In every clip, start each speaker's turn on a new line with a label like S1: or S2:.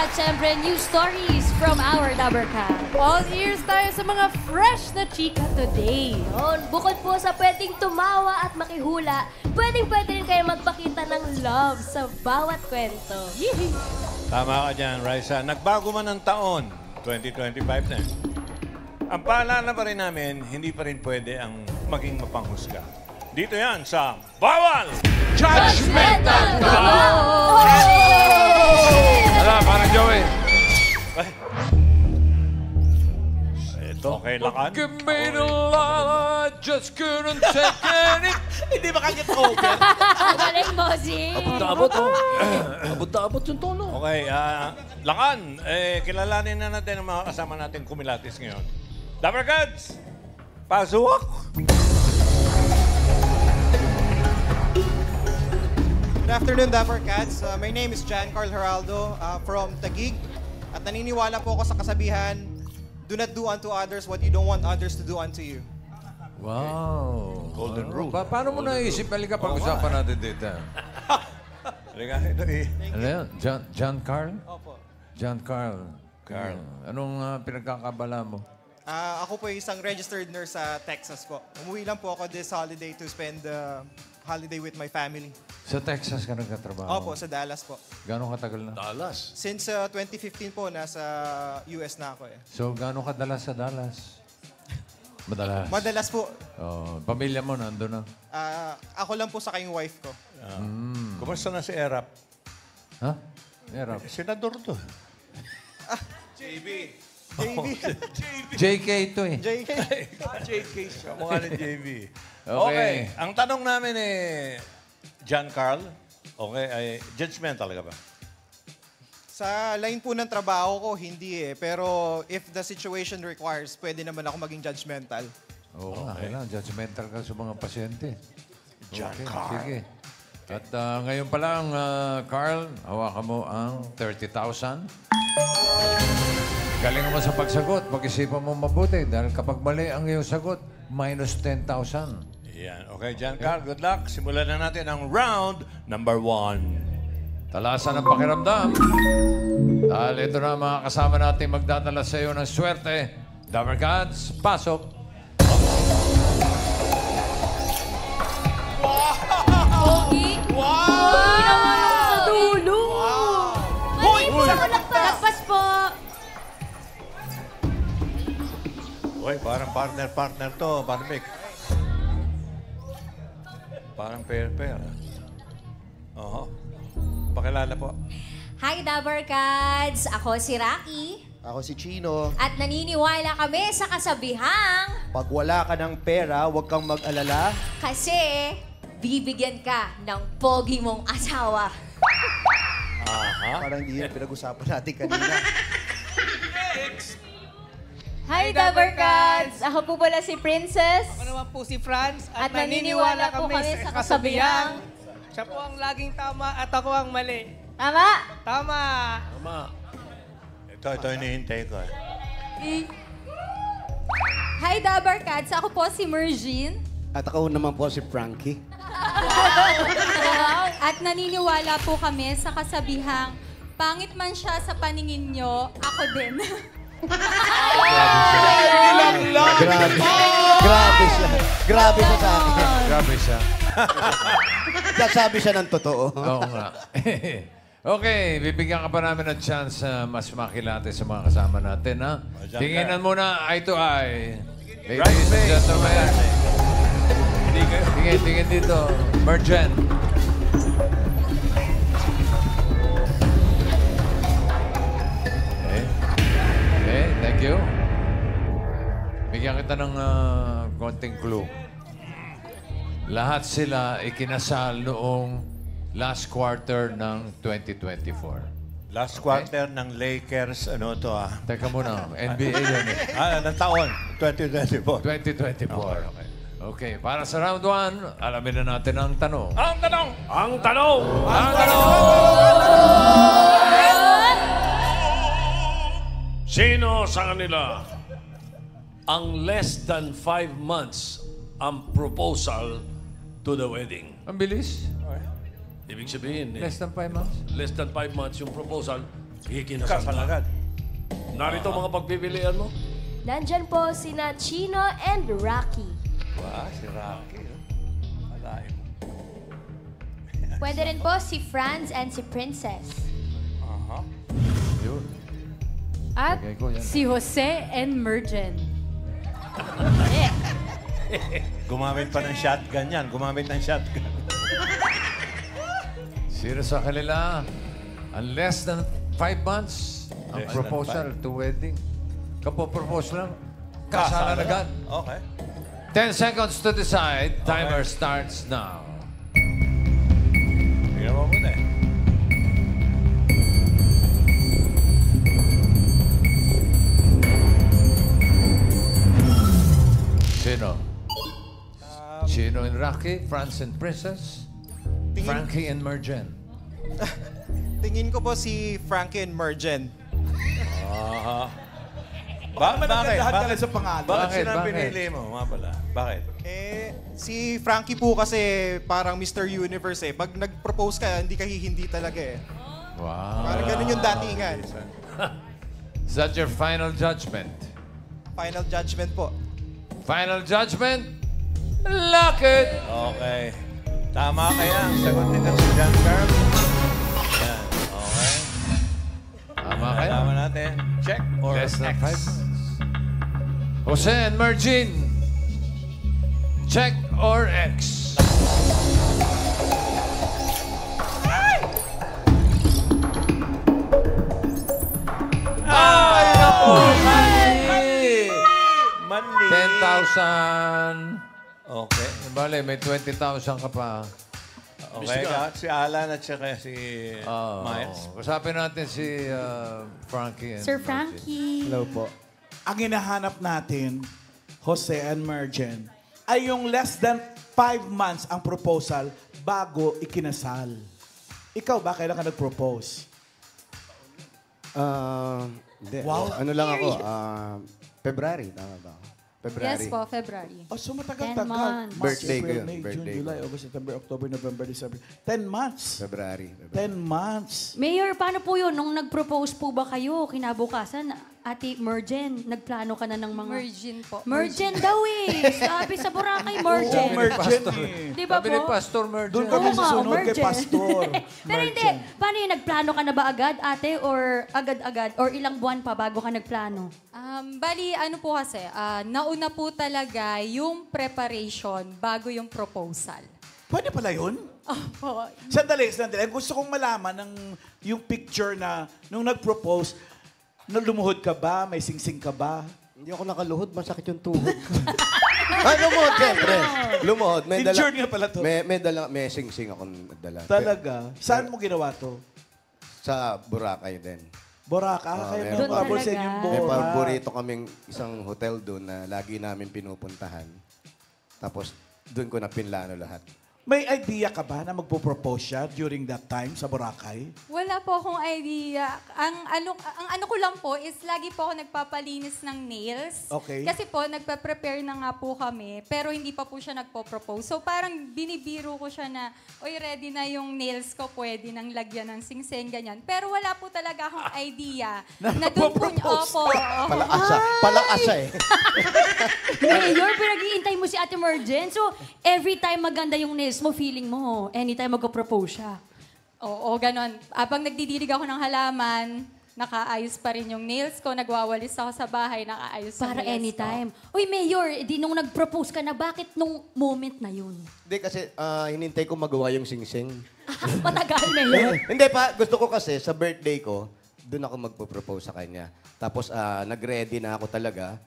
S1: At syempre, news stories from our Dabbercat.
S2: All ears tayo sa mga fresh na chika today.
S1: Yun, bukod po sa pwedeng tumawa at makihula, pwedeng-pwede rin kayo magpakita ng love sa bawat kwento. Yee!
S3: Tama ka dyan, Raisa. Nagbago man ang taon, 2025 na. Ang paalala pa rin namin, hindi pa rin pwede ang maging mapanghusga. Dito yan sa Bawal!
S1: Judgmental
S4: Hala, parang Joey.
S3: Ito, okay, lakan.
S4: Give me the light, just couldn't take it.
S5: Hindi makakit over.
S1: Galing, bossing!
S5: Abot-abot, oh. Abot-abot yung tono.
S3: Okay, lakan. Kilalanin na natin ang mga kasama natin kumilatis ngayon. Dabbercats! Pasok!
S6: Good afternoon, Dabbercats. My name is Jan Carl Heraldo from Taguig. At naniniwala po ako sa kasabihan, do not do unto others what you don't want others to do unto you.
S4: Wow.
S3: Golden rule.
S4: Paano mo naisip? Halika, pag-usapan natin dito.
S3: Halika, ito eh.
S4: Ano yan? John Carl?
S6: Opo.
S4: John Carl.
S3: Carl.
S4: Anong pinagkakabala mo?
S6: Ako po ay isang registered nurse sa Texas po. Umuwi lang po ako this holiday to spend the holiday with my family.
S4: Sa Texas ka nagkatrabaho?
S6: Opo, sa Dallas po.
S4: Gano'ng katagal na?
S5: Talas.
S6: Since 2015 po, nasa US na ako eh.
S4: So, gano'ng kadalas sa Dallas? Madalas.
S6: Madalas po,
S4: Pamilya mo nandun na?
S6: ako lang po sa kayong wife ko.
S3: Kumusta na si Erap?
S4: Ha? Erap.
S3: Senador to.
S6: JB.
S4: JK ito eh.
S6: JK.
S3: JK siya. Mukha ni JB.
S4: Okay.
S3: Ang tanong namin John Carl, okay, ay judgmental ka ba?
S6: Sa line po ng trabaho ko, hindi eh. Pero if the situation requires, pwede naman ako maging judgmental.
S4: Oo, kailangan. Judgmental ka sa mga pasyente.
S3: John
S4: Okay,
S3: Carl.
S4: sige. At ngayon pa lang, Carl, hawakan mo ang 30,000. Galing mo sa pagsagot. Pag-isipan mo mabuti. Dahil kapag mali ang iyong sagot, minus 10,000.
S3: Yan. Okay, John Carl, good luck. Simulan na natin ang round number 1.
S4: Talasan ang pakiramdam. Dahil ito na ang mga kasama natin magdadala sa iyo ng swerte. Dabbercats, pasok.
S1: Pogi! Pogi naman yung sa dulo! Hoy! Lagpas po!
S3: Uy, parang partner to, Barmick. Parang pair. Oo. Pakilala po.
S1: Hi, Dabbercats! Ako si Rocky.
S7: Ako si Chino.
S1: At naniniwala kami sa kasabihang
S7: Pag wala ka ng pera, huwag kang mag-alala.
S1: kasi bibigyan ka ng pogi mong asawa.
S7: Parang hindi yan pinag-usapan natin kanina.
S2: Hi, Dabbercats! Ako po pala si Princess.
S8: Ako naman po si Franz
S2: At naniniwala po kami sa kasabihang
S8: siya po ang laging tama at ako ang mali.
S2: Tama!
S8: Tama!
S3: Ito hinihintay ko.
S2: Hi, Dabbercats! Ako po si Mergine.
S7: At ako naman po si Frankie.
S2: At naniniwala po kami sa kasabihang pangit man siya sa paningin nyo, ako din.
S7: Grabe. Grabe siya. Grabe siya sa akin.
S4: Grabe siya.
S7: Sasabi siya ng totoo.
S4: Oo nga. Okay, bibigyan ka pa namin ng chance mas makilate sa mga kasama natin, ha?
S3: Diyan
S4: Tinginan muna eye to eye.
S3: Right
S4: Ladies and
S3: face.
S4: gentlemen. Tingin dito. Mergen. Okay, thank you. Bigyan kita ng konting clue. Lahat sila ikinasal noong last quarter ng 2024.
S3: Last quarter ng Lakers, ano to
S4: Teka muna, NBA yun eh.
S3: ng taon, 2024.
S4: 2024. Okay, para sa round 1, alamin na natin ang tanong.
S3: Ang tanong!
S4: Ang tanong!
S5: Sino sa kanila ang less than 5 months ang proposal to the wedding?
S4: Ang bilis.
S5: Ibig sabihin,
S4: Less than 5 months.
S5: less than 5 months yung proposal, Ikinasal
S3: Kasal
S5: na.
S3: agad.
S5: Narito mga pagpipilian mo.
S1: Nandyan po sina Chino and Rocky.
S3: Wow, si Rocky. Malayo.
S9: Pwede rin po si Franz and si Princess.
S3: Aha.
S4: Yun.
S2: At
S4: Lagay ko yan.
S2: si Jose and Mergen.
S3: Gumamit pa ng shotgun yan. Gumamit ng shotgun.
S4: Sino sa kanila ang less than 5 months ang
S3: Less than
S4: proposal to wedding? Kapo-propose lang. Kasalan agad.
S3: Okay.
S4: 10 seconds to decide. Timer starts now.
S3: Tingnan mo muna eh.
S4: Sino? Chino and Rocky, Franz and Princess, Frankie and Mergen.
S6: Tingin ko po si Frankie and Mergen.
S3: Bakit?
S10: Lahat sa pangalan.
S3: Bakit
S4: Bakit?
S3: sila
S4: Bakit?
S3: pinili mo? Mga pala. Bakit?
S6: Si Frankie po kasi parang Mr. Universe eh. Pag nag-propose ka, hindi ka hindi talaga eh.
S4: Wow.
S6: Parang ganun yung datingan.
S4: Is that your final judgment?
S6: Final judgment po.
S4: Final judgment? Lock it!
S3: Okay. Tama kaya ang sagot nito si John Carl. Yan. Okay.
S4: Tama kaya?
S3: Alaman natin. Check or
S4: Less than
S3: X.
S4: 5 months. Jose and Mergin. Check or X?
S3: Ay, naku! Mali.
S4: 10,000.
S3: Okay.
S4: Bale, may 20,000 ka pa.
S3: Okay ka. Si Alan at saka si Miles.
S4: Usapin natin si Frankie. And
S2: Sir
S4: Mergin.
S2: Frankie.
S7: Hello po.
S10: Ang hinahanap natin, Jose and Mergen, ay yung less than 5 months ang proposal bago ikinasal. Ikaw ba, kailan ka nag-propose?
S7: Hindi.
S10: Wow.
S7: Ano lang ako, February, tama ba? February.
S2: Yes po, February.
S10: Oh, so
S2: 10
S10: matagal-tagal.
S2: months.
S10: March,
S7: Birthday ko
S10: April,
S7: yun,
S10: May, June,
S7: birthday
S10: July,
S7: ko.
S10: August, September, October, November, December. 10 months.
S7: February.
S10: 10 months.
S11: Mayor, paano po yun? Nung nag-propose po ba kayo, kinabukasan, Ate Mergen, nagplano ka na ng mga...
S2: Mergen po.
S11: Mergen daw eh. Sabi sa Boracay, Mergen.
S10: Oo, Mergen eh.
S11: Di ba
S4: Sabi ni
S11: po?
S4: Pastor Mergin.
S10: Doon kami
S11: Oo nga,
S10: susunod kay
S11: Mergen.
S10: Pastor.
S11: Pero hindi, paano yun? Nagplano ka na ba agad, ate? Or agad-agad? Or ilang buwan pa bago ka nagplano?
S2: Bali, ano po kasi, nauna po talaga yung preparation bago yung proposal.
S10: Pwede pala yun?
S2: Opo.
S10: Sandali. Gusto kong malaman yung picture na nung nag-propose, lumuhod ka ba? May singsing ka ba?
S7: Hindi ako nakaluhod, masakit yung tuhod ko. Lumuhod, siyempre. Lumuhod.
S10: Injured nga pala to.
S7: May sing-sing ako dala.
S10: Talaga? Saan mo ginawa to?
S7: Sa Boracay din.
S10: Boracay? Kaya
S7: Doon
S10: may paborsin
S11: talaga.
S10: yung
S7: May
S10: Boracay.
S7: paborito kaming isang hotel doon na lagi namin pinupuntahan. Tapos doon ko na pinlano lahat.
S10: May idea ka ba na magpo-propose siya during that time sa Boracay?
S2: Wala po akong idea. Ang ano ko lang po is lagi po ako nagpapalinis ng nails.
S10: Okay.
S2: Kasi po nagpa-prepare na nga po kami pero hindi pa po siya nagpo-propose. So parang binibiro ko siya na, oy, ready na yung nails ko, pwede nang lagyan ng singsing, ganyan. Pero wala po talaga akong idea na doon po niya, opo.
S7: Palakasa eh.
S11: Mayor, pinag-iintay mo si Ate Mergen. So, every time maganda yung nails mo, feeling mo, anytime mag-propose siya.
S2: Oo, ganon. Habang nagdidilig ako ng halaman, nakaayos pa rin yung nails ko, nagwawalis ako sa bahay, nakaayos yung
S11: Para
S2: nails ko.
S11: anytime. Uy, Mayor, di nung nag-propose ka na, bakit nung moment na yun?
S7: Hindi kasi hinintay ko magawa yung sing-sing.
S11: Matagal, Mayor.
S7: Hindi pa, gusto ko kasi sa birthday ko, doon ako magpo-propose sa kanya. Tapos nag-ready na ako talaga.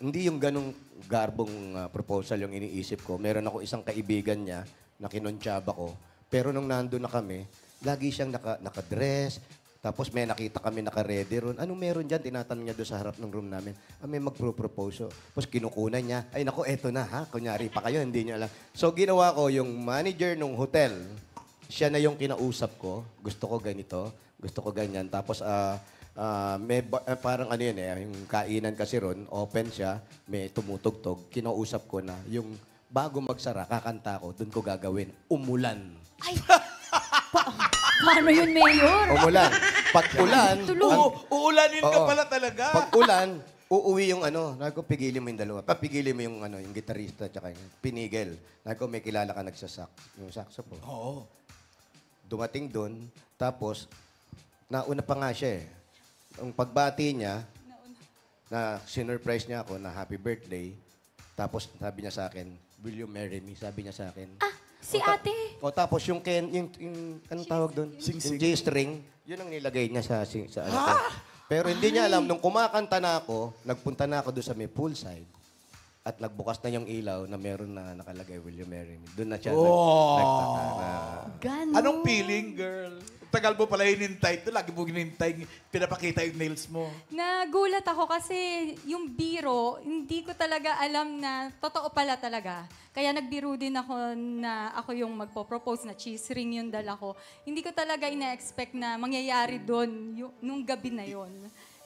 S7: Hindi yung ganong garbong proposal yung iniisip ko. Meron ako isang kaibigan niya na kinontsaba ko. Pero nung nandun na kami, lagi siyang naka-dress. Tapos may nakita kami naka-ready ron. Anong meron dyan? Tinatanong niya doon sa harap ng room namin. May magpro-propose. Tapos kinukunan niya. Ay nako, eto na ha. Kunyari pa kayo, hindi niya alam. So ginawa ko, yung manager ng hotel, siya na yung kinausap ko. Gusto ko ganito. Gusto ko ganyan. Tapos parang ano yun eh, yung kainan kasi ron, open siya, may tumutugtog. Kinausap ko na yung bago magsara, kakanta ko, doon ko gagawin, umulan.
S11: Paano yun, Mayor?
S7: Umulan. Pag ulan,
S10: Uulanin ka
S7: Oo.
S10: pala talaga.
S7: pag ulan, uuwi yung Nago, pigilin mo yung dalawa. Papigilin mo yung gitarista tsaka yung pinigil. Nago, may kilala ka yung saxophone.
S10: Oo.
S7: Dumating doon, tapos, nauna pa nga siya eh. Ang pagbati niya, na sinurprise niya ako na happy birthday, tapos sabi niya sa akin, will you marry me? Sabi niya sa akin.
S11: Si ate.
S7: O tapos yung anong tawag doon? Yung G-string, yun ang nilagay niya sa ano ko. Pero hindi niya alam, nung kumakanta na ako, nagpunta na ako doon sa may poolside, at nagbukas na yung ilaw na meron na nakalagay, will you marry me? Doon na siya nagtaka na...
S11: Ganon.
S10: Anong feeling, girl? Tagal mo pala hinintay ito. Lagi mo hinintay, pinapakita yung nails mo.
S2: Nagulat ako kasi yung biro, hindi ko talaga alam na totoo pala talaga. Kaya nagbiro din ako na ako yung magpo-propose na cheese ring yung dala ko. Hindi ko talaga ina-expect na mangyayari doon nung gabi na yon.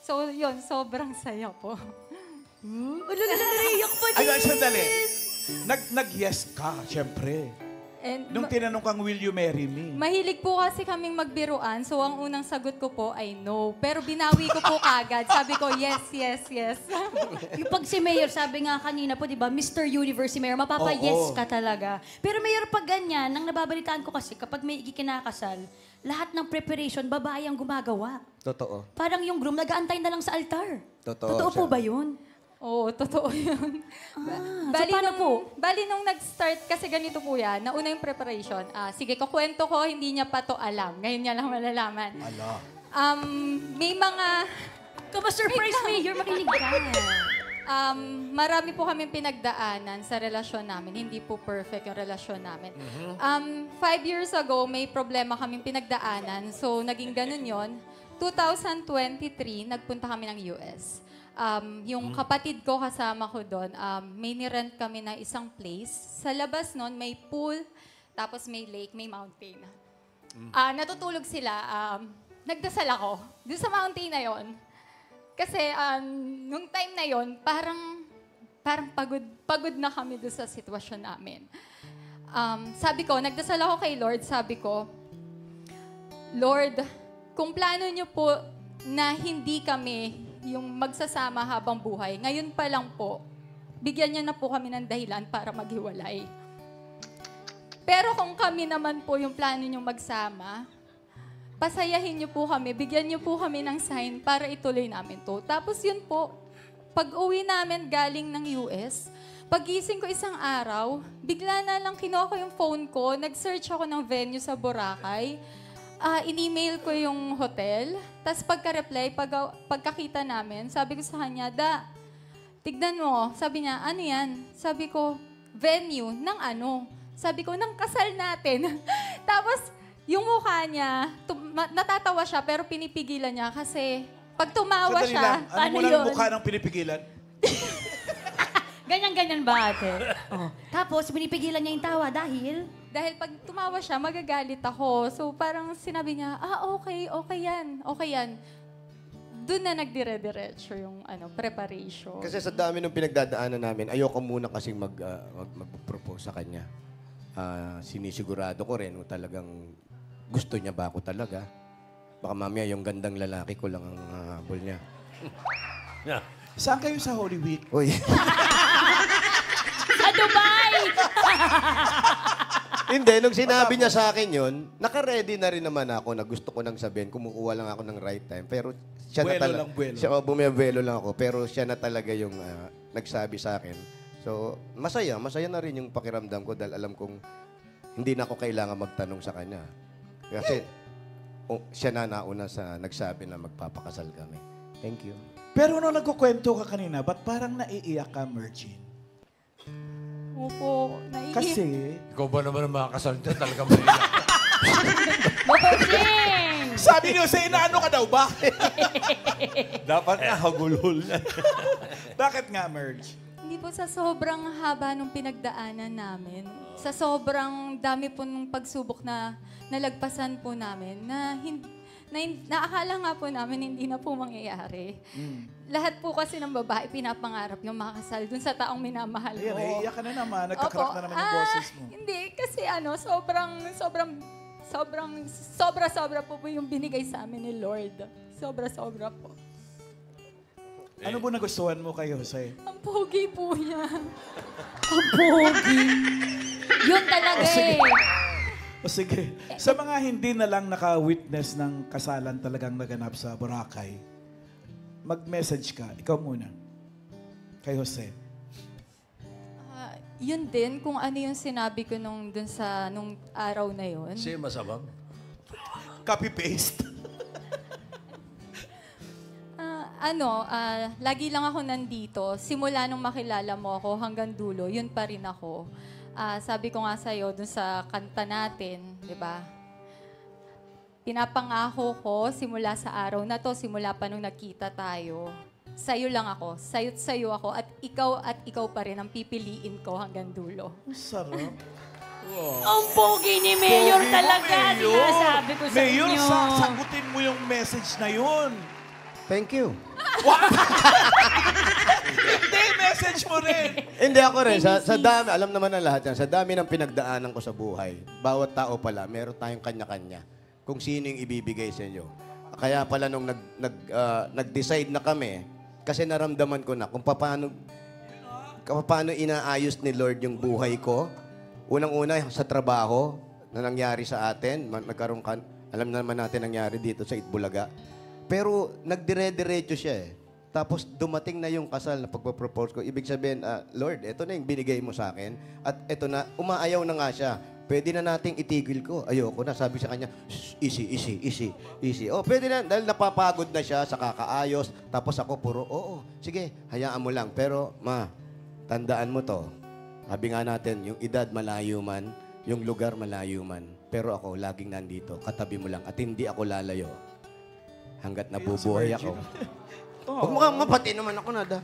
S2: So yun, sobrang saya po.
S11: Naiyak pa din.
S10: Ay, sandali. Nag-yes ka, syempre.
S2: And
S10: Nung tinanong kang, will you marry me?
S2: mahilig po kasi kaming magbiruan, so ang unang sagot ko po ay no. Pero binawi ko po kagad. Sabi ko, yes, yes, yes.
S11: Yung pag si Mayor, sabi nga kanina po, di ba, Mr. Universe si Mayor, mapapa-yes ka talaga. Pero Mayor, pag ganyan, nang nababalitaan ko kasi, kapag may ikinakasal, lahat ng preparation, babae ang gumagawa.
S7: Totoo.
S11: Parang yung groom, nag-aantay na lang sa altar.
S7: Totoo
S11: po
S7: siya.
S11: ba yun?
S2: Oo, totoo yun.
S11: so paano po?
S2: Bali nung nag-start, kasi ganito po yan, nauna yung preparation. Sige, kukwento ko, hindi niya pa to alam. Ngayon niya lang malalaman.
S10: Ala.
S2: May mga...
S11: Kama-surprise Mayor, makinig ka.
S2: Marami po kami pinagdaanan sa relasyon namin. Hindi po perfect yung relasyon namin. 5 years ago, may problema kaming pinagdaanan. So, naging ganun yon. 2023, nagpunta kami ng US. Yung kapatid ko kasama ko doon, may nirent kami na isang place. Sa labas nun, may pool, tapos may lake, may mountain. Natutulog sila. Nagdasal ako doon sa mountain na yon. Kasi nung time na yon, parang pagod na kami doon sa sitwasyon namin. Sabi ko, nagdasal ako kay Lord, sabi ko, Lord, kung plano niyo po na hindi kami yung magsasama habang buhay, ngayon pa lang po, bigyan niyo na po kami ng dahilan para maghiwalay. Pero kung kami naman po yung plano niyong magsama, pasayahin niyo po kami, bigyan niyo po kami ng sign para ituloy namin to. Tapos yun po, pag uwi namin galing ng US, pagising ko isang araw, bigla na lang kinuha ko yung phone ko, nag-search ako ng venue sa Boracay, in-email ko yung hotel, tapos pagka-reply, pagkakita namin, sabi ko sa kanya, tignan mo, sabi niya, ano yan? Sabi ko, venue, ng ano? Sabi ko, ng kasal natin. Tapos, yung mukha niya, natatawa siya, pero pinipigilan niya kasi pag tumawa
S10: Sandali
S2: siya,
S10: lang. Ano
S2: paano
S10: mo lang
S2: yun?
S10: mukha ng pinipigilan?
S11: Ganyan-ganyan ba, ate? Tapos, binipigilan niya yung tawa dahil...
S2: Dahil pag tumawa siya, magagalit ako. So parang sinabi niya, okay yan. Doon na nagdire-diretso yung preparation.
S7: Kasi sa dami ng pinagdadaanan namin, ayoko muna kasing mag-propose sa kanya. Sinisigurado ko rin, talagang gusto niya ba ako talaga. Baka mamaya yung gandang lalaki ko lang ang habol niya.
S10: Saan kayo sa Holy Week?
S7: Uy.
S11: Sa Dubai!
S7: Hindi, nung sinabi niya sa akin yun, naka-ready na rin naman ako na gusto ko nang sabihin, kumukuha lang ako ng right time. Pero siya na talaga. Bumibuelo lang ako, pero siya na talaga yung nagsabi sa akin. So, masaya na rin yung pakiramdam ko dahil alam kong hindi na ako kailangan magtanong sa kanya. Kasi siya na nauna sa nagsabi na magpapakasal kami. Thank you.
S10: Pero nung nagkukwento ka kanina, ba't parang naiiyak ka, Mergin?
S2: Opo, naiiyak.
S10: Kasi...
S4: Ikaw ba naman ang makakasal dyan? Talagang maiiyak.
S10: Sabi niyo, sa inaano ka daw ba?
S3: Dapat nga hagulhol na.
S10: Bakit nga, Merge?
S2: Hindi po sa sobrang haba nung pinagdaanan namin. Sa sobrang dami po nung pagsubok na nalagpasan po namin na akala nga po namin hindi na po mangyayari. Lahat po kasi ng babae pinapangarap yung makasal dun sa taong minamahal mo.
S10: Ayan, iiyak ka na naman. Nagkakrak na naman yung boses mo.
S2: Hindi, kasi Sobra-sobra po yung binigay sa amin ni Lord. Sobra-sobra po.
S10: Ano po nagustuhan mo kay Jose?
S2: Ang pogi po niya.
S11: Ang pogi. Yun talaga eh.
S10: O sige, sa mga hindi na lang naka-witness ng kasalan talagang naganap sa Boracay, mag-message ka. Ikaw muna. Kay Jose.
S2: Yun din, kung ano yung sinabi ko nung araw na yun.
S5: Si Masabang?
S10: Copy-paste.
S2: Lagi lang ako nandito. Simula nung makilala mo ako hanggang dulo, yun pa rin ako. Sabi ko nga sa'yo, dun sa kanta natin, di ba? Pinapangako ko, simula sa araw na to, simula pa nung nagkita tayo, sa'yo lang ako, sa'yo ako, at ikaw pa rin ang pipiliin ko hanggang dulo.
S10: Sarap.
S11: Ang pogi ni Mayor talaga. Sinasabi ko sa
S10: Mayor,
S11: inyo.
S10: sagutin mo yung message na yun.
S7: Thank you.
S10: Hindi, message mo rin.
S7: Hindi ako rin. Sa dami, alam naman ng lahat yan, sa dami ng pinagdaanan ko sa buhay, bawat tao pala, meron tayong kanya-kanya kung sino yung ibibigay sa inyo. Kaya pala nung nag-decide na kami, kasi naramdaman ko na kung paano inaayos ni Lord yung buhay ko. Unang-una, sa trabaho na nangyari sa atin, alam naman natin nangyari dito sa Itbulaga. Pero nagdire-diretso siya eh. Tapos dumating na yung kasal na pagpapropose ko. Ibig sabihin, Lord, ito na yung binigay mo sa akin. At ito na, umaayaw na nga siya. Pwede na nating itigil ko. Ayoko na. Sabi sa kanya, easy. Oh, pwede na. Dahil napapagod na siya sa kakaayos. Tapos ako puro, sige, hayaan mo lang. Pero, tandaan mo to. Sabi nga natin, yung edad malayo man, yung lugar malayo man. Pero ako, laging nandito. Katabi mo lang. At hindi ako lalayo. Hanggat nabubuhay ako. Huwag mo kang mapati naman ako, Nada.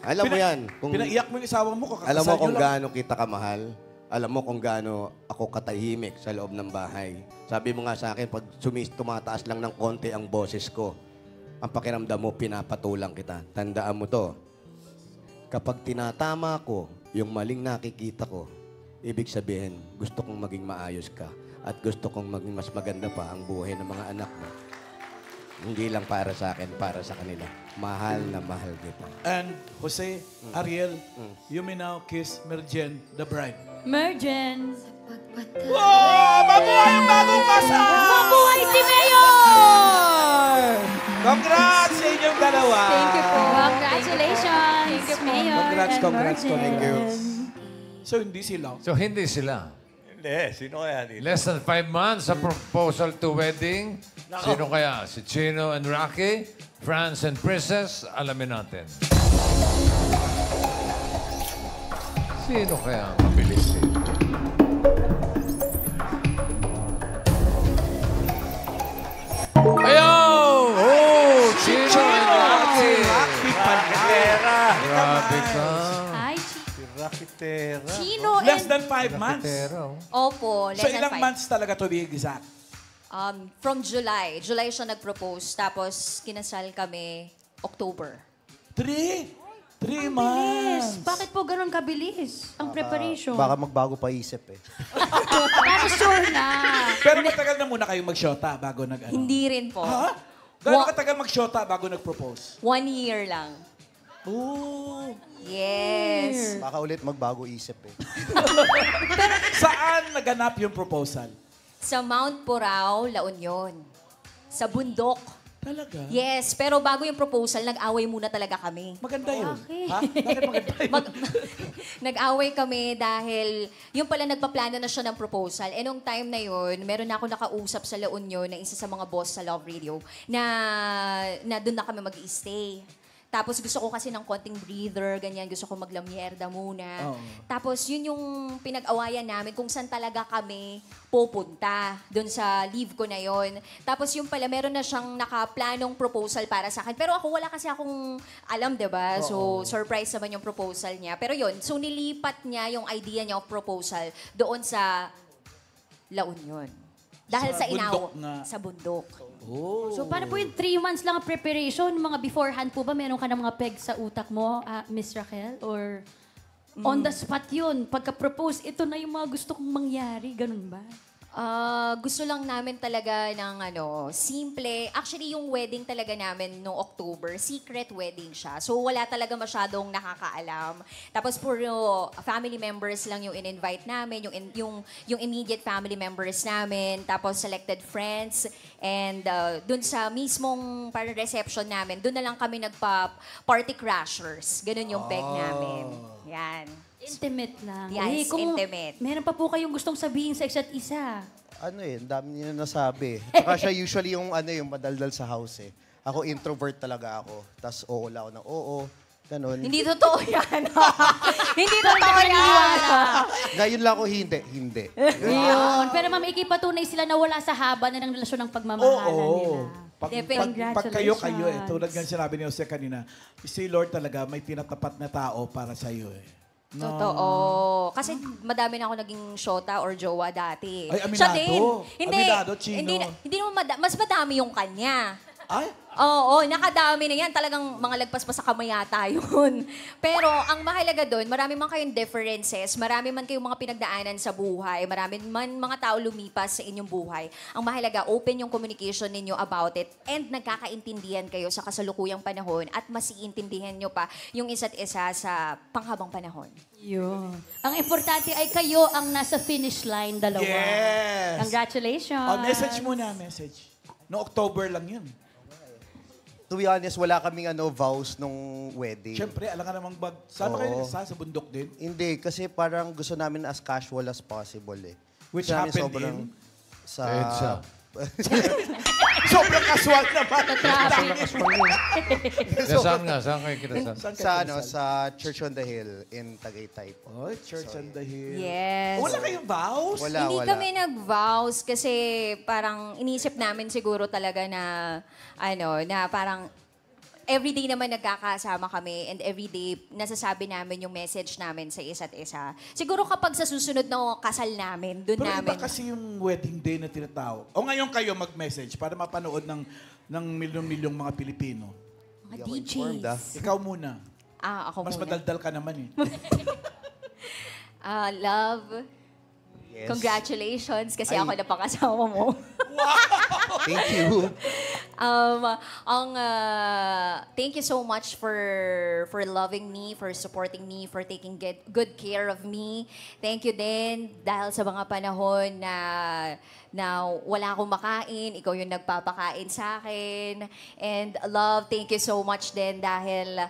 S7: Alam mo yan.
S10: Pinaiyak mo yung isawa mo.
S7: Alam mo kung gaano kita kamahal. Alam mo kung gaano ako katahimik sa loob ng bahay. Sabi mo nga sa akin, pag tumataas lang ng konti ang boses ko, ang pakiramdam mo, pinapatulang kita. Tandaan mo to. Kapag tinatama ko, yung maling nakikita ko, ibig sabihin, gusto kong maging maayos ka. At gusto kong maging mas maganda pa ang buhay ng mga anak mo. Hindi lang para sa akin, para sa kanila. Mahal na mahal kita.
S10: And Jose, Ariel, you may now kiss Merjen, the bride.
S11: Merjen.
S10: Wow! Mabuhay ang bagong kasal!
S11: Mabuhay si Mayor!
S10: Congrats sa inyong dalawa!
S2: Thank you po.
S11: Congratulations,
S2: Thank you po.
S11: Mayor
S10: Congrats.
S11: and Merjen.
S7: Thank you.
S10: So, hindi sila.
S4: Hindi sila.
S3: Hindi, sino kaya dito?
S4: Less than 5 months sa proposal to wedding. Sino kaya? Si Chino and Rocky, Franz and Princess? Alamin natin. Sino kaya ang mabilis dito? Ayaw! Oh! Chino and Rocky!
S10: Rocky Palera.
S4: Grabe ka.
S11: Ay,
S3: Rakitera.
S11: Chino
S10: Less
S11: and...
S10: than 5 months.
S4: Pero,
S12: Opo, less
S10: So,
S12: than
S10: ilang
S12: 5.
S10: months talaga to be exact?
S12: From July. July siya nag-propose. Tapos, kinasal kami October.
S10: 3 months.
S11: Bakit po ganun kabilis ang preparation?
S13: Baka magbago pa isip eh.
S11: Bakit sure na?
S10: Pero matagal na muna kayong mag-shota bago nag-ano?
S12: Hindi rin po.
S10: Ha? Gano'ng katagal mag-shota bago nag-propose?
S12: 1 year lang.
S10: Oh.
S12: Yes.
S13: Baka ulit magbago isip eh.
S10: Saan naganap yung proposal?
S12: Sa Mount Purao, La Union. Sa bundok.
S10: Talaga?
S12: Yes, pero bago yung proposal, nag-away muna talaga kami.
S10: Maganda yun.
S11: Okay.
S10: Ha? Bakit maganda yun?
S12: Nag-away kami dahil yung pala nagpaplano na siya ng proposal. Eh nung time na yun, meron na ako nakausap sa La Union na isa sa mga boss sa Love Radio na doon na kami mag-i-stay. Tapos gusto ko kasi ng konting breather, ganyan. Gusto ko maglamyerda muna.
S10: Oo.
S12: Tapos yun yung pinag-awayan namin kung saan talaga kami pupunta doon sa leave ko na yon. Tapos yung pala, meron na siyang nakaplanong proposal para sa akin. Pero ako, wala kasi akong alam, diba? So, surprise naman yung proposal niya. Pero yun, so nilipat niya yung idea niya of proposal doon sa La Union. Dahil sa
S10: bundok
S12: sa bundok.
S10: Oh.
S11: So, paano po yung 3 months lang ang preparation? Mga beforehand po ba, meron ka ng mga peg sa utak mo, Miss Raquel? Or on the spot yun? Pagka-propose, ito na yung mga gusto kong mangyari? Ganun ba?
S12: Gusto lang namin talaga ng simple. Actually, yung wedding talaga namin no October, secret wedding siya. So, wala talaga masyadong nakakaalam. Tapos, puro family members lang yung in-invite namin, yung immediate family members namin, tapos selected friends. And dun sa mismong parang reception namin, dun na lang kami nagpa-party crashers. Ganun yung peg namin. Yan.
S11: Intimate lang.
S12: Yes, intimate.
S11: Meron pa po kayong gustong sabihin sa isa't isa.
S13: Ang dami niya nasabi. Tsaka siya usually yung madaldal sa house eh. Ako introvert talaga ako. Tapos oo lang ako ng oo. Ganun.
S12: Hindi totoo yan. Hindi totoo yan.
S13: Ngayon lang ako hindi.
S11: Yun. Pero ma'am, ikipatunay sila na wala sa haba na ng relasyon ng pagmamahalan nila.
S10: Pag kayo tulad nga sinabi ni Jose kanina, si Lord talaga may tinatapat na tao para sa iyo eh. No.
S12: Totoo. Kasi madami na ako naging shota or jowa dati.
S10: Ay, aminado.
S12: Siya din. Hindi,
S10: Aminado, Chino.
S12: Hindi naman mas madami yung kanya.
S10: Ay?
S12: Oo, nakadami na yan. Talagang mga lagpas pa sa kamay yata yun. Pero ang mahalaga doon, marami man kayong differences, marami man kayong mga pinagdaanan sa buhay, marami man mga tao lumipas sa inyong buhay. Ang mahalaga, open yung communication ninyo about it and nagkakaintindihan kayo sa kasalukuyang panahon at mas iintindihan nyo pa yung isa't isa sa panghabang panahon.
S11: Yun. Ang importante ay kayo ang nasa finish line, dalawa.
S10: Yes!
S11: Congratulations!
S10: Message muna, message. No October lang yun.
S13: To be honest, wala kaming vows nung wedding.
S10: Siyempre, alam ka namang saan ba kayo sa bundok din?
S13: Hindi, kasi parang gusto namin as casual as possible eh.
S10: Which
S13: Gusto namin
S10: happened in?
S13: Sa...
S4: EDSA.
S10: Sobrang casual naman.
S4: Saan kayo kinasal?
S13: Sa Church on the Hill in Tagaytay po.
S10: Oh, Church on the Hill.
S12: Yes.
S10: Wala kayong vows?
S13: Wala.
S12: Hindi kami nag-vows kasi parang inisip namin siguro talaga na na parang everyday naman nagkakasama kami and everyday nasasabi namin yung message namin sa isa't isa. Siguro kapag sa susunod na kasal namin, doon
S10: Pero
S12: namin...
S10: iba kasi yung wedding day na tinatawag. O ngayon kayo mag-message para mapanood ng milyong-milyong mga Pilipino.
S12: Mga DJs.
S10: Ikaw muna.
S12: Ako
S10: Mas
S12: muna.
S10: madaldal ka naman eh.
S12: Love,
S13: Yes.
S12: congratulations kasi ako na pakasama mo.
S13: Thank you.
S12: Thank you so much for loving me, for supporting me, for taking good care of me. Thank you din dahil sa mga panahon na wala akong makain, ikaw yung nagpapakain sa akin. And love, thank you so much din dahil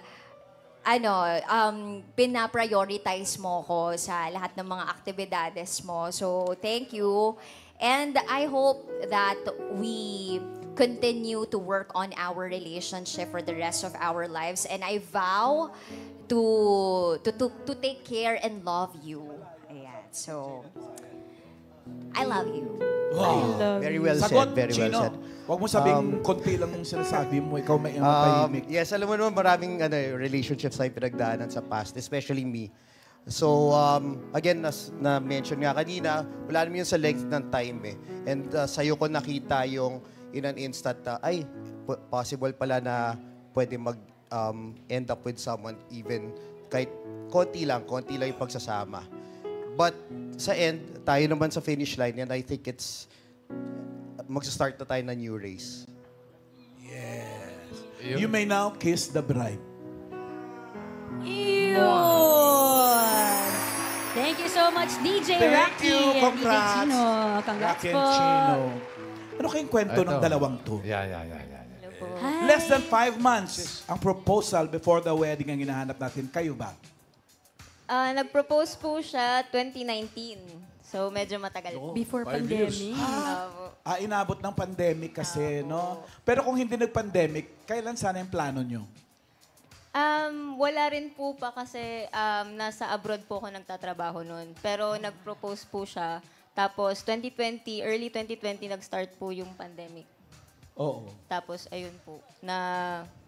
S12: pina-prioritize mo ko sa lahat ng mga aktibidades mo. So, thank you. And I hope that we continue to work on our relationship for the rest of our lives. And I vow to take care and love you. Ayan. So, I love you.
S10: Wow.
S13: Very well
S10: Sagot,
S13: said. Very
S10: Chino.
S13: well said.
S10: Huwag mo sabing konti lang yung sinasabi mo. Ikaw may matahimik.
S13: Yes, alam mo naman maraming relationships na pinagdaanan sa past, especially me. So, again, as na-mention nga kanina, wala naman yun sa length ng time eh. And sa'yo ko nakita yung in an instant na, possible pala na pwede end up with someone even kahit konti lang yung pagsasama. But sa end, tayo naman sa finish line and I think it's magsa-start na tayo na new race.
S10: Yes. You may now kiss the bride.
S11: Thank you so much, DJ
S10: Thank
S11: Rocky
S10: you.
S11: and DJ
S10: Congrats.
S11: Chino. Congrats
S10: Rocky
S11: po.
S10: and Chino. Ano kayong kwento ng dalawang to?
S4: Yeah.
S10: Less than 5 months ang proposal before the wedding ang hinahanap natin. Kayo ba?
S14: Nag-propose po siya 2019. So, medyo matagal po.
S11: Before pandemic.
S10: Inabot ng pandemic kasi, no? Pero kung hindi nag-pandemic, kailan sana yung plano nyo?
S14: Wala rin po pa kasi nasa abroad po ako nagtatrabaho noon. Pero nag-propose po siya. Tapos, early 2020, nag-start po yung pandemic.
S10: Oo.
S14: Tapos, ayun po,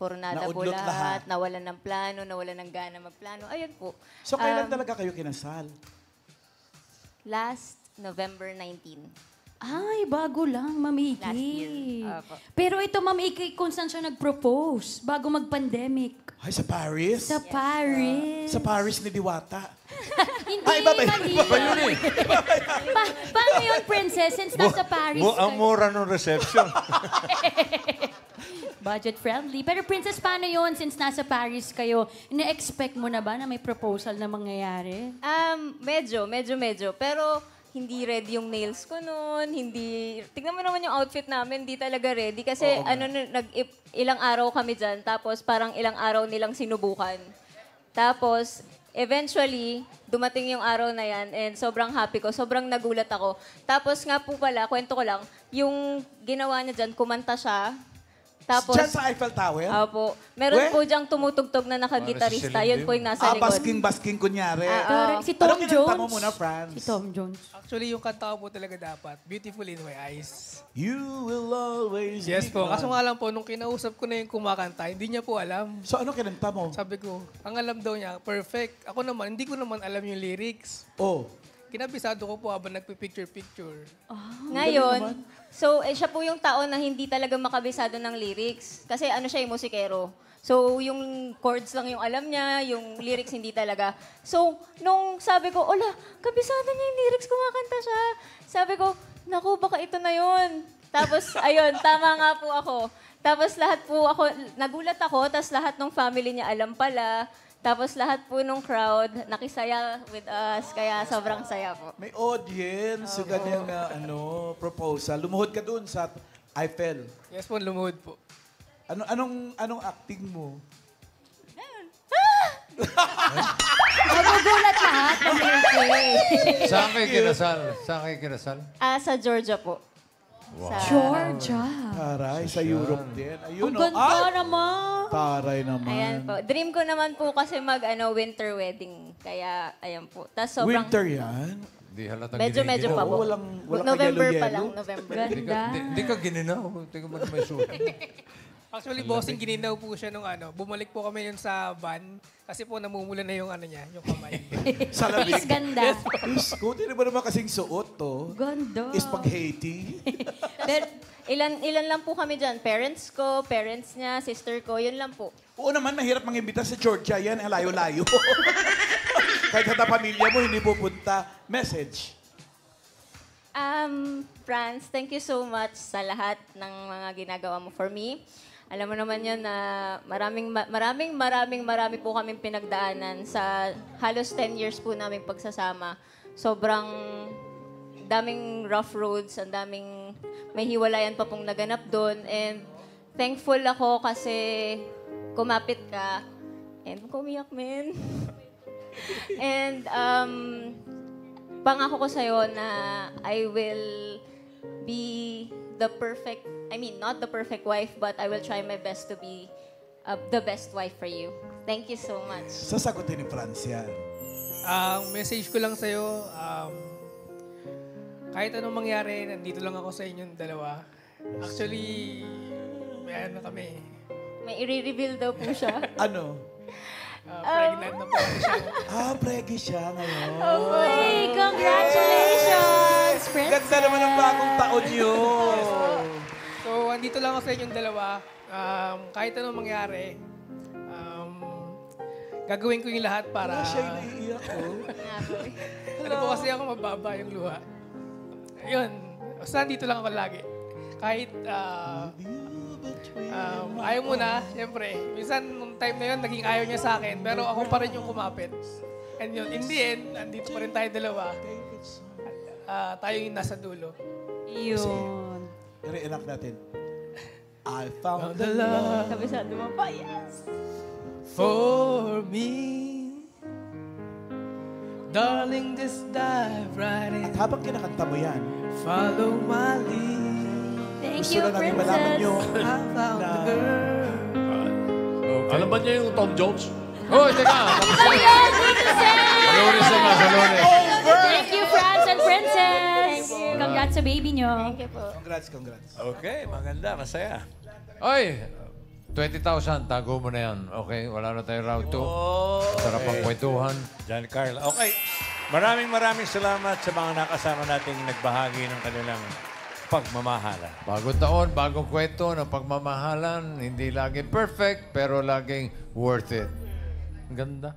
S14: puro nada po
S10: Naudlot lahat.
S14: nawalan ng plano, nawalan ng gana magplano. Ayun po.
S10: So, kailan talaga kayo kinasal?
S14: Last November 19.
S11: Ay, bago lang, Mami Iki.
S14: Last year. Opo.
S11: Pero ito, Mami Iki, kung saan siya nag-propose bago mag-pandemic.
S10: Ay, sa Paris?
S11: Sa Paris.
S10: Sa Paris ni Diwata.
S11: Hindi,
S10: Iba ba yun?
S11: mali.
S10: Iba ba yun
S4: eh?
S11: Paano yun, princess? Since nasa Paris
S3: Ang mura ng reception.
S11: Budget friendly. Pero princess, paano yun? Since nasa Paris kayo, ina-expect mo na ba na may proposal na mangyayari?
S14: Medyo. Pero hindi ready yung nails ko noon. Tignan mo naman yung outfit namin, hindi talaga ready. Kasi ilang araw kami dyan, tapos parang ilang araw nilang sinubukan. Tapos, eventually, dumating yung araw na yan and sobrang happy ko, sobrang nagulat ako. Tapos nga po pala, kwento ko lang, yung ginawa niya dyan, kumanta siya. Tapos,
S10: Diyan sa Eiffel Tower?
S14: Opo. Meron po diyang tumutugtog na nakagitarista. Yun po yung nasa likod.
S10: Basking kunyari.
S11: Si Tom
S10: Anong
S11: Jones.
S10: kinanta mo muna, Franz?
S11: Si Tom Jones.
S8: Actually, yung kanta ko po talaga dapat, Beautiful in My Eyes.
S10: You will always
S8: Yes
S10: be
S8: po.
S10: mine.
S8: Kaso nga lang po, nung kinausap ko na yung kumakanta, hindi niya po alam.
S10: So ano kinanta mo?
S8: Sabi ko, ang alam daw niya, perfect. Ako naman, hindi ko naman alam yung lyrics.
S10: Oh.
S8: Kinabisado ko po habang nagpipicture-picture.
S14: Ngayon, so siya po yung tao na hindi talaga makabisado ng lyrics. Kasi ano siya yung musikero. So yung chords lang yung alam niya, yung lyrics hindi talaga. So nung sabi ko, ola, kabisado niya yung lyrics, kumakanta siya. Sabi ko, naku, baka ito na yun. Tapos ayun, tama nga po ako. Tapos lahat po ako, nagulat ako, tapos lahat ng family niya alam pala. Tapos lahat po nung crowd, nakisaya with us, kaya sobrang saya po.
S10: May audience, yung kanyang proposal. Lumuhod ka dun sa Eiffel.
S8: Yes po, lumuhod po.
S10: Anong acting mo?
S11: Magugulat lahat.
S4: Saan kayo kinasal?
S14: Sa Georgia po.
S4: Wow.
S11: Georgia.
S10: Taray, sa Europe din. Ayun,
S11: Ang ganda naman.
S10: Taray naman.
S14: Ayan po. Dream ko naman po kasi winter wedding. Kaya, ayan po. Tas sobrang...
S10: Winter yan?
S4: Hindi halatang
S14: Medyo pa po.
S10: Walang
S14: November pa
S10: yellow-yellow.
S14: lang, November.
S4: Hindi ka gininaw. Tingnan mo na may suot.
S8: Actually, bossing, gininaw po siya nung bumalik po kami yun sa van kasi po namumula na yung niya, yung kamay.
S10: Sa labig.
S11: Is ganda.
S10: Diyos ko, di ba naman kasing suot to?
S11: Ganda.
S10: Spaghetti.
S14: Pero ilan lang po kami dyan. Parents ko, parents niya, sister ko, yun lang po.
S10: Oo naman, mahirap mangimbita sa Georgia yan. Ang layo-layo. Kahit sa pamilya mo, hindi pupunta. Message.
S14: Franz, thank you so much sa lahat ng mga ginagawa mo for me. Alam mo naman yun na marami po kaming pinagdaanan sa halos 10 years po naming pagsasama. Sobrang daming rough roads, ang daming may hiwalayan pa pong naganap doon. And thankful ako kasi kumapit ka. And kumiyak, men. And pangako ko sa'yo na I will be not the perfect wife, but I will try my best to be the best wife for you. Thank you so much.
S10: Sasagutin ni Franz yan.
S8: Message ko lang sa'yo, kahit anong mangyari, nandito lang ako sa inyong dalawa. Actually, may kami.
S14: May i-reveal daw po siya.
S10: Ano?
S8: Pregnant na po siya.
S10: Preggy siya ngayon.
S11: Hey, congratulations, princess.
S10: Ganda naman ang bagong taon yun.
S8: So, andito lang ako sa inyong dalawa. Kahit anong mangyari, gagawin ko yung lahat para...
S10: Siya yung naiiyak ko.
S8: Ano po kasi ako mababa yung luha. Ayun. Basta andito lang ako lagi. Kahit ayaw mo na, siyempre. Minsan, nung time na yun, naging ayaw niya sa akin. Pero ako pa rin yung kumapit. And yun, in the end, andito pa rin tayo dalawa. Tayo yung nasa dulo.
S11: Yun.
S10: I-reenact natin. I found the love.
S14: Kabisado mo pa, yes!
S8: For me, darling, just dive right in.
S10: At habang kinakanta mo yan,
S8: Follow my lead.
S11: Thank
S10: gusto
S11: you,
S10: na namin malaman nyo
S8: I found the girl.
S5: Alam ba niya yung Tom Jones?
S4: Hoy, teka! Salores naman, salores.
S11: Thank you, Franz and Princess. Congrats sa baby nyo.
S14: Thank you po.
S10: Congrats.
S3: Okay, maganda, masaya.
S4: Oy, 20,000, tago mo na yan. Okay, wala na tayo round 2. Sarap ang kwentuhan.
S3: John Carl. Okay, maraming salamat sa mga nakasama nating nagbahagi ng kanilang pagmamahalan.
S4: Bagong taon, bagong kwento ng pagmamahalan. Hindi laging perfect, pero laging worth it. Ang ganda.